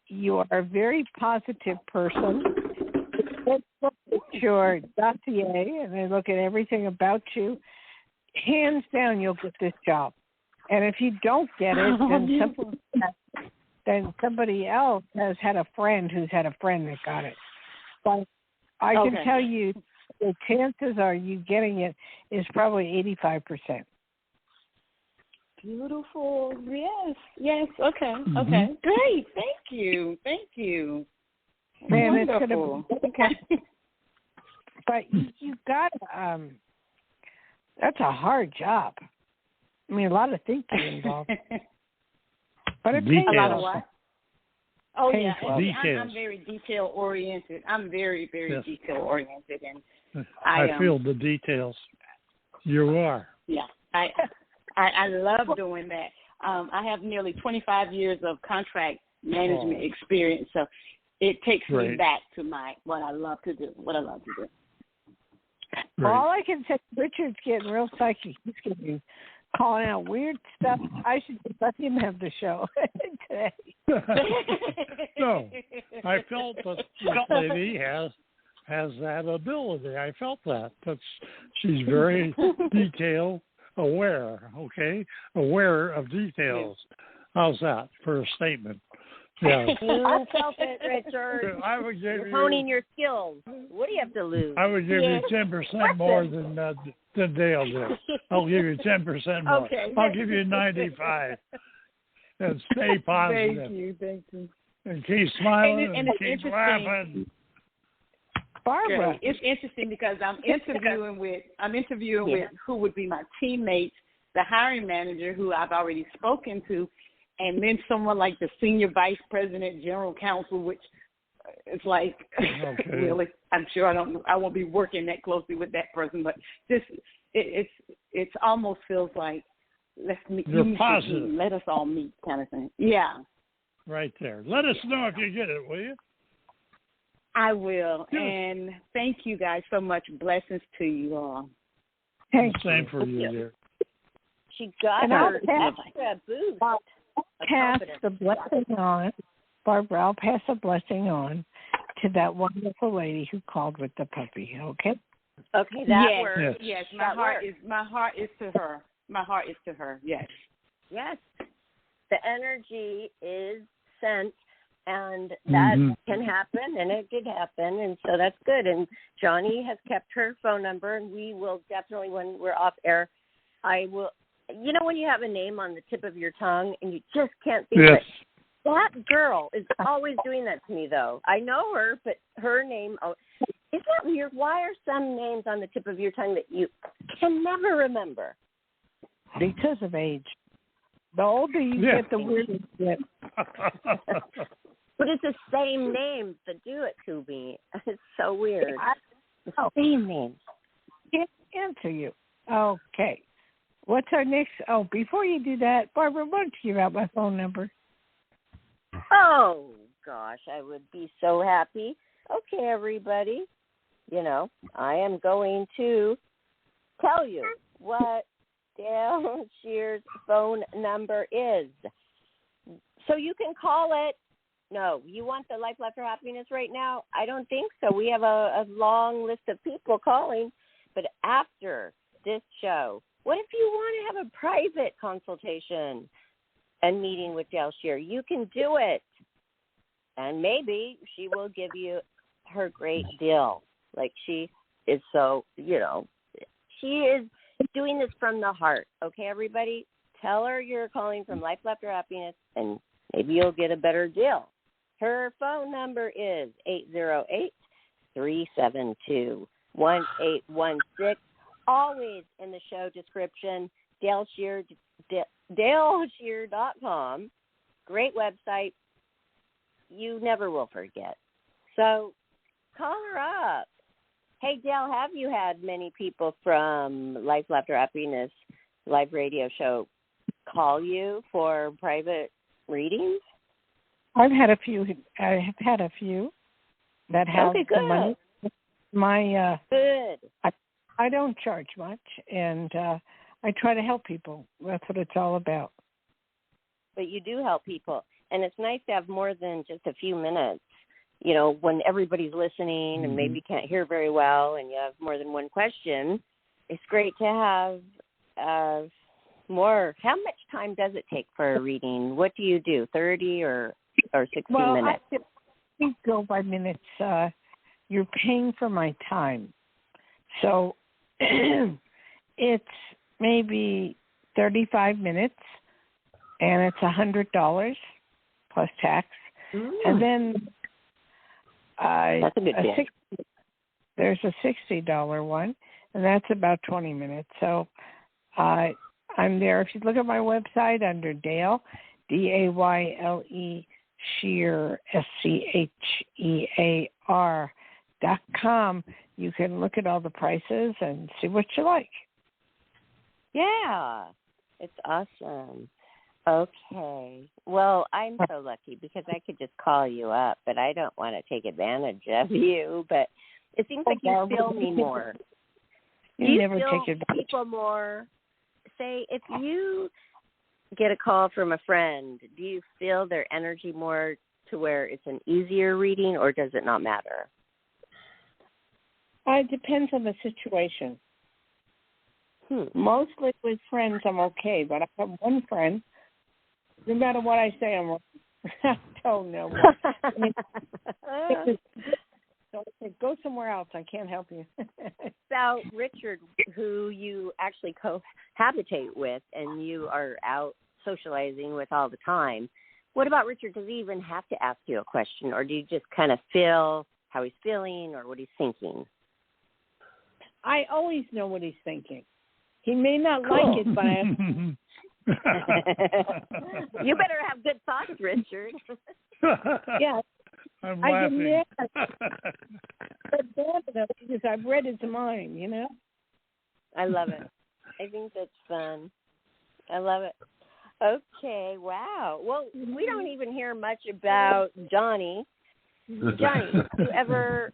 You are a very positive person. Let's look at your dossier and they look at everything about you. Hands down, you'll get this job. And if you don't get it, then somebody else has had a friend who's had a friend that got it. But I can tell you the chances are you getting it is probably 85%. Beautiful. Yes. Okay. Okay. Great. Thank you. Man, wonderful. It's gonna be okay. But you got that's a hard job. I mean, a lot of thinking involved. But it pays a lot of what? Oh yeah, details. I'm very detail oriented. I'm very, very detail oriented, and I feel the details. You are. Yeah, I love doing that. I have nearly 25 years of contract management experience, so it takes me back to what I love to do. Well, all I can say, Richard's getting real psychic. He's going to be calling out weird stuff. I should just let him have the show today. No, I felt that this lady has that ability. I felt that. She's very detail aware. Okay, aware of details. How's that for a statement? Yeah. You felt it, Richard. I would give You're you honing your skills. What do you have to lose? I would give you 10% more than Dayle did. I'll give you 10% more. Okay. I'll give you 95. And stay positive. Thank you. And keep smiling And and it's keep laughing. Barbara. Okay. It's interesting because I'm interviewing with who would be my teammates, the hiring manager who I've already spoken to, and then someone like the senior vice president, general counsel, which is like, really, I'm sure I won't be working that closely with that person, but it's almost feels like let's meet. You're positive. Let us all meet, kind of thing. Yeah. Right there. Let us know if you get it, will you? I will. Yes. And thank you guys so much. Blessings to you all. Same for you, dear. She got And her I'll extra boost. pass the blessing on, Barbara. I'll pass a blessing on to that wonderful lady who called with the puppy. Okay. Okay, that yes, works. Yes, That my heart is to her. My heart is to her. Yes. Yes. The energy is sent, and that can happen, and it did happen, and so that's good. And Johnny has kept her phone number, and we will definitely, when we're off air, I will. You know when you have a name on the tip of your tongue and you just can't think of it? That girl is always doing that to me, though. I know her, but her name, isn't that weird? Why are some names on the tip of your tongue that you can never remember? Because of age. The older you get, the weirder you get. But it's the same names that do it to me. It's so weird. The same names. Can't answer you. Okay. What's our next? Oh, before you do that, Barbara, why don't you give out my phone number? Oh, gosh, I would be so happy. Okay, everybody. You know, I am going to tell you what Dayle Schear's phone number is. So you can call it. No, you want the Life After Happiness right now? I don't think so. We have a long list of people calling. But after this show, what if you want to have a private consultation and meeting with Dayle Schear? You can do it. And maybe she will give you her great deal. Like she is so, she is doing this from the heart. Okay, everybody? Tell her you're calling from Life After Happiness, and maybe you'll get a better deal. Her phone number is 808-372-1816. Always in the show description, Dayle Schear, DayleSchear.com. Great website. You never will forget. So call her up. Hey, Dayle, have you had many people from Life After Happiness live radio show call you for private readings? I've had a few. I have had a few that have good. the money. Good. I don't charge much, and I try to help people. That's what it's all about. But you do help people, and it's nice to have more than just a few minutes. You know, when everybody's listening and maybe can't hear very well, and you have more than one question, it's great to have more. How much time does it take for a reading? What do you do, 30 or 60 minutes? I go by minutes. You're paying for my time. So it's maybe 35 minutes, and it's $100 plus tax. And then that's a good deal. There's a $60 one, and that's about 20 minutes. So I'm there. If you look at my website under Dayle, Dayle, Schear, SCHEAR.com, you can look at all the prices and see what you like. Yeah, it's awesome. Okay. Well, I'm so lucky because I could just call you up, but I don't want to take advantage of you. But it seems like you feel me more. You never feel take advantage. People more. Say, if you get a call from a friend, do you feel their energy more to where it's an easier reading, or does it not matter? It depends on the situation. Mostly with friends, I'm okay, but I have one friend. No matter what I say, I'm don't know. I mean, so I said, go somewhere else. I can't help you. So, Richard, who you actually cohabitate with and you are out socializing with all the time, what about Richard? Does he even have to ask you a question, or do you just kind of feel how he's feeling or what he's thinking? I always know what he's thinking. He may not like it, but you better have good thoughts, Richard. Yeah. I'm laughing. Because I've read his mind, you know? I love it. I think that's fun. I love it. Okay, wow. Well, we don't even hear much about Johnny. Johnny, do you ever,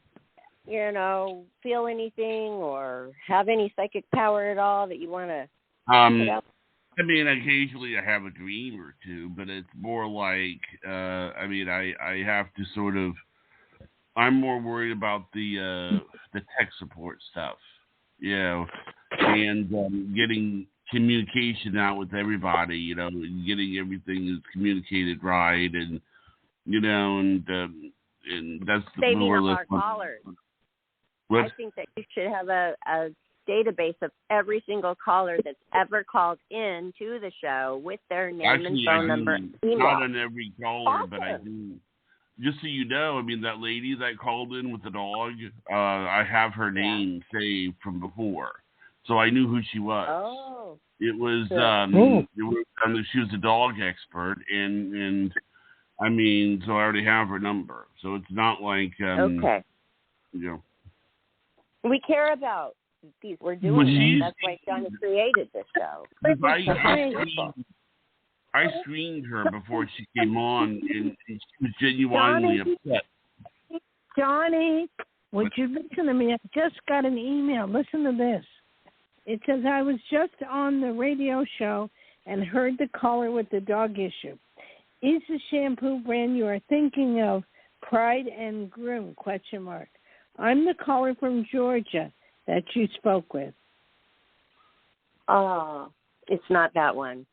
feel anything or have any psychic power at all that you want to put out? I mean, occasionally I have a dream or two, but it's more like, I have to sort of, I'm more worried about the tech support stuff, and getting communication out with everybody, and getting everything communicated right, and, and that's saving up our callers. I think that you should have a database of every single caller that's ever called in to the show with their name and phone number, email. Not on every caller, awesome. But I do. Just so you know, that lady that called in with the dog, I have her name saved from before, so I knew who she was. Oh. It was, she was a dog expert, and so I already have her number. So it's not like, okay. We care about these. We're doing it. That's why Johnny created this show. I screened her before she came on, and she was genuinely upset. Johnny, would you listen to me? I just got an email. Listen to this. It says, I was just on the radio show and heard the caller with the dog issue. Is the shampoo brand you are thinking of Pride and Groom? ? I'm the caller from Georgia that you spoke with. Oh, it's not that one.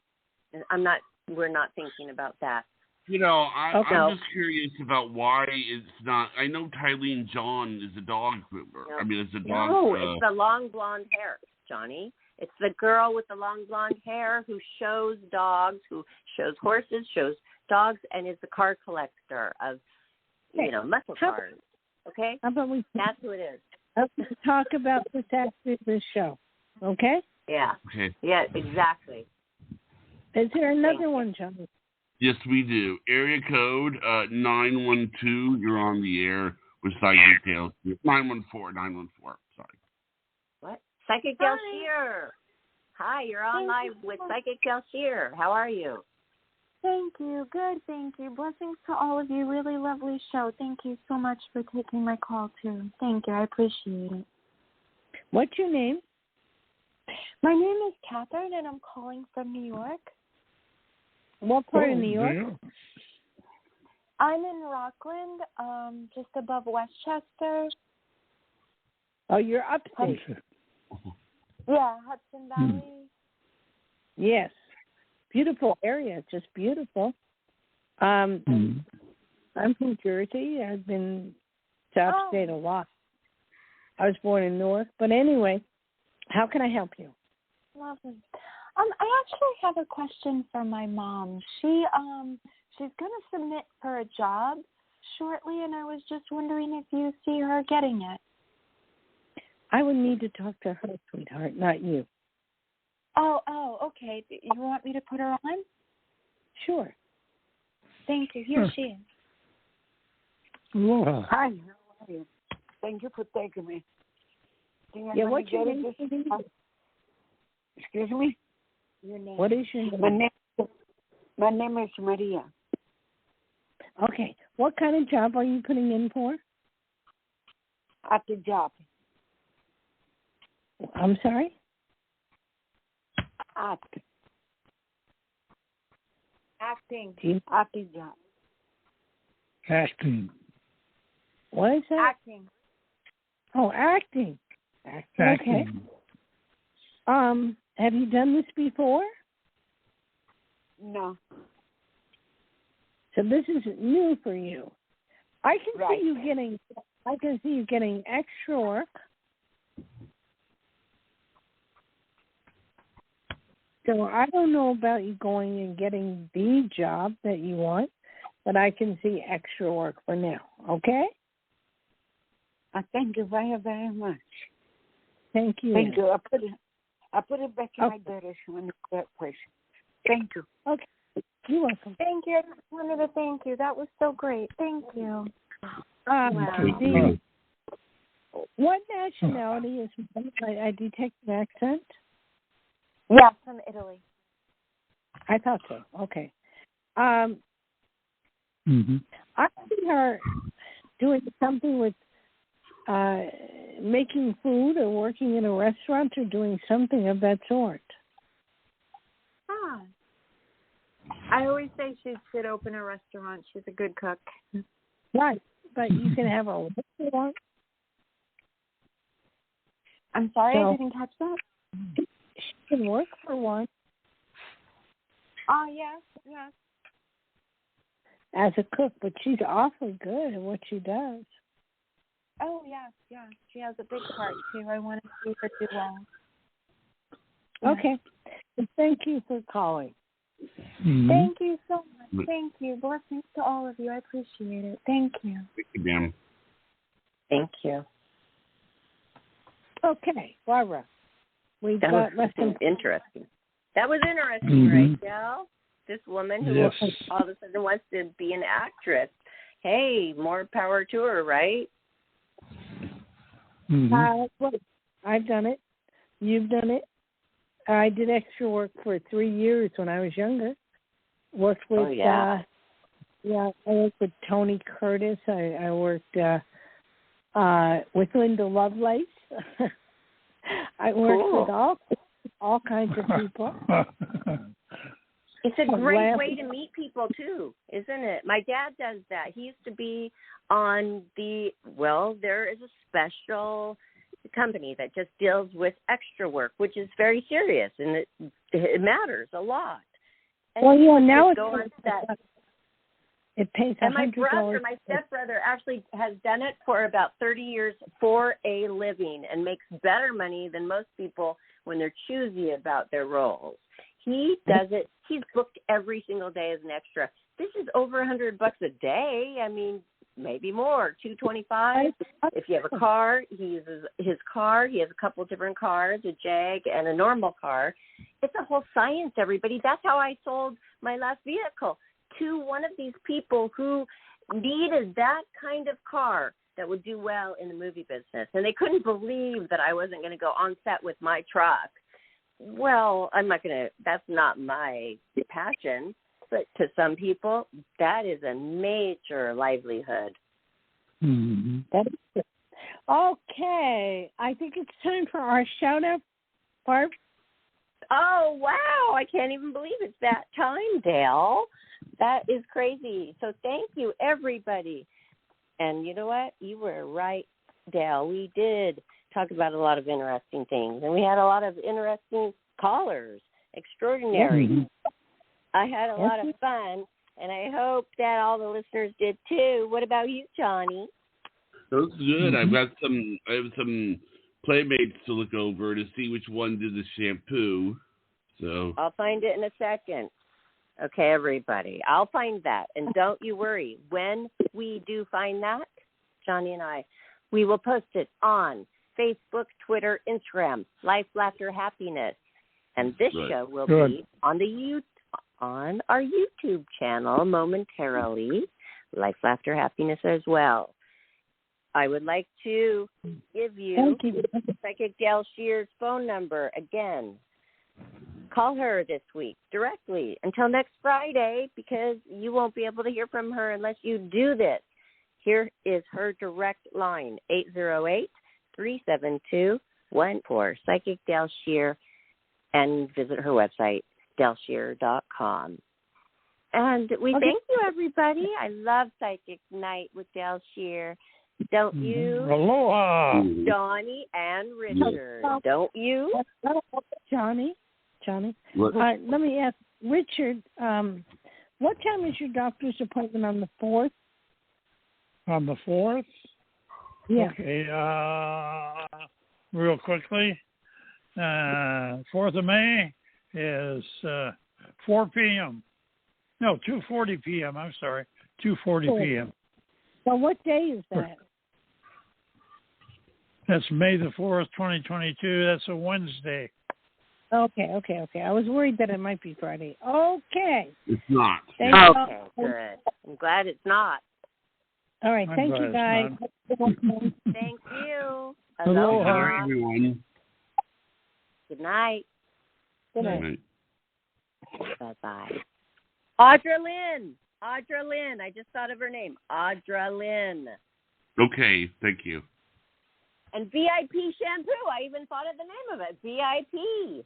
We're not thinking about that. I'm just curious about why it's not. I know Tylene John is a dog groomer. No. It's a dog. No, it's the long blonde hair, Johnny. It's the girl with the long blonde hair who shows dogs, who shows horses, shows dogs, and is the car collector of, muscle cars. Okay? How about That's who it is. Let's talk about this after this show. Okay? Yeah. Okay. Yeah, exactly. Is there another one, Johnny? Yes, we do. Area code 912. You're on the air with Psychic Dayle. 914. Sorry. What? Psychic Dayle Schear. Hi, you're on live with Psychic Dayle Schear. How are you? Thank you. Good, thank you. Blessings to all of you. Really lovely show. Thank you so much for taking my call, too. Thank you. I appreciate it. What's your name? My name is Catherine, and I'm calling from New York. What part of New York? Yeah. I'm in Rockland, just above Westchester. Oh, you're upstate. Yeah, Hudson Valley. Yes. Beautiful area, just beautiful. I'm from Jersey. I've been to upstate a lot. I was born in Newark. But anyway, how can I help you? Lovely. I actually have a question for my mom. She's going to submit for a job shortly, and I was just wondering if you see her getting it. I would need to talk to her, sweetheart, not you. Oh, okay. You want me to put her on? Sure. Thank you. Here she is. Aloha. Hi, how are you? Thank you for taking me. Yeah, what's your name? Excuse me? Your name. What is your name? My name is Maria. Okay. What kind of job are you putting in for? At the job. I'm sorry? Acting. At the job. Acting. What is that? Acting. Oh, acting. Okay. Have you done this before? No. So this isn't new for you. I can Right. see you getting extra work. So I don't know about you going and getting the job that you want, but I can see extra work for now. Okay? Thank you very, very much. Thank you. Thank you. I put it back in my direction when it's that question. Thank you. Okay. You're welcome. Thank you. I just wanted to thank you. That was so great. Thank you. What nationality is I detect an accent? Yeah, from Italy. I thought so. Okay. I see her doing something with making food or working in a restaurant or doing something of that sort. I always say she should open a restaurant. She's a good cook. Right, but you can have a restaurant. I'm sorry, So, I didn't catch that. She can work for one. Oh, yes. As a cook, but she's awfully good at what she does. Oh, yes. She has a big heart, too. I want to see her do well. Yeah. Okay. Well, thank you for calling. Thank you so much. Thank you. Blessings to all of you. I appreciate it. Thank you. Thank you, ma'am. Thank you. Okay, Barbara. We've That got less was than interesting. That was interesting, right, Del? This woman who Yes. all of a sudden wants to be an actress. Hey, more power to her, right? well, I've done it. You've done it. I did extra work for 3 years when I was younger. Worked with I worked with Tony Curtis. I worked with Linda Lovelace. I worked with all kinds of people. It's a great way to meet people, too, isn't it? My dad does that. He used to be on there is a special company that just deals with extra work, which is very serious, and it matters a lot. And now it pays $100. And my stepbrother actually has done it for about 30 years for a living and makes better money than most people when they're choosy about their roles. He does it. He's booked every single day as an extra. This is over $100 a day. I mean, maybe more, $225. If you have a car, he uses his car. He has a couple different cars, a Jag and a normal car. It's a whole science, everybody. That's how I sold my last vehicle to one of these people who needed that kind of car that would do well in the movie business. And they couldn't believe that I wasn't going to go on set with my truck. Well, that's not my passion. But to some people, that is a major livelihood. Okay. I think it's time for our shout-out, Barb. Oh, wow. I can't even believe it's that time, Dayle. That is crazy. So thank you, everybody. And you know what? You were right, Dayle. We did talk about a lot of interesting things. And we had a lot of interesting callers. Extraordinary. I had a lot of fun, and I hope that all the listeners did too. What about you, Johnny? That was good. I have some playmates to look over to see which one did the shampoo. So I'll find it in a second. Okay, everybody. I'll find that. And don't you worry. When we do find that, Johnny and I, we will post it on Facebook, Twitter, Instagram, Life, Laughter, Happiness. And this show will be on our YouTube channel momentarily, Life, Laughter, Happiness as well. I would like to give you Psychic Dayle Schear's phone number again. Call her this week directly until next Friday because you won't be able to hear from her unless you do this. Here is her direct line, 808-372-14, Psychic Dayle Schear, and visit her website, DayleSchear.com. And we thank you, everybody. I love Psychic Night with Dayle Schear. Don't you? Aloha. Johnny and Richard. Don't you? Johnny. Let me ask Richard. What time is your doctor's appointment on the 4th? On the 4th? Yeah. Okay. Real quickly, 4th of May is 4 p.m. No, 2:40 p.m. I'm sorry, 2:40 p.m. Well, what day is that? That's May the 4th, 2022. That's a Wednesday. Okay. I was worried that it might be Friday. Okay. It's not. Okay, good. I'm glad it's not. All right. Thank you, guys. Thank you. Aloha, everyone. Good night. Good night. Bye-bye. Audra Lynn. I just thought of her name. Audra Lynn. Okay, thank you. And VIP shampoo. I even thought of the name of it. VIP.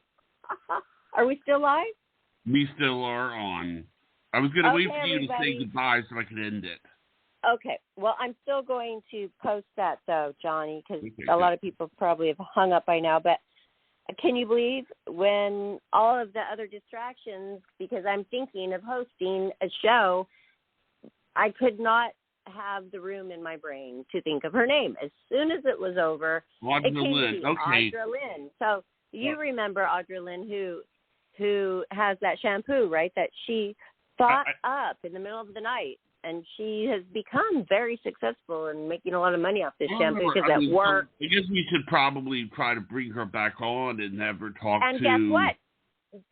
Are we still live? We still are on. I was going to wait for you everybody. to say goodbye so I could end it. Okay. Well, I'm still going to post that, though, Johnny, because a lot of people probably have hung up by now. But can you believe when all of the other distractions, because I'm thinking of hosting a show, I could not have the room in my brain to think of her name. As soon as it was over, it came to me, Audra Lynn. So you remember Audra Lynn, who has that shampoo, right, that she thought up in the middle of the night. And she has become very successful in making a lot of money off this shampoo because at work. I guess we should probably try to bring her back on and have her talk and guess what?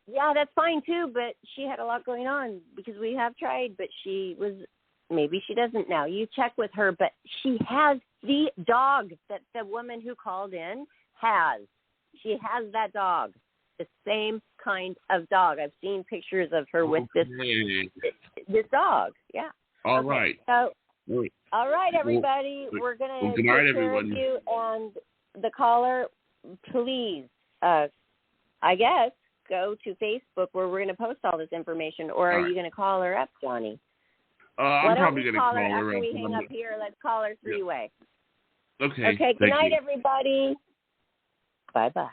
Yeah, that's fine too, but she had a lot going on because we have tried, but maybe she doesn't now. You check with her, but she has the dog that the woman who called in has. She has that dog, the same kind of dog. I've seen pictures of her with this dog. Yeah. All right. So, all right, everybody. We're going to take care of you. And the caller, please, I guess, go to Facebook where we're going to post all this information. Or are you going to call her up, Johnny? I'm probably going to call her up. After we hang up here, let's call her three-way. Okay. Okay, good night, everybody. Bye-bye.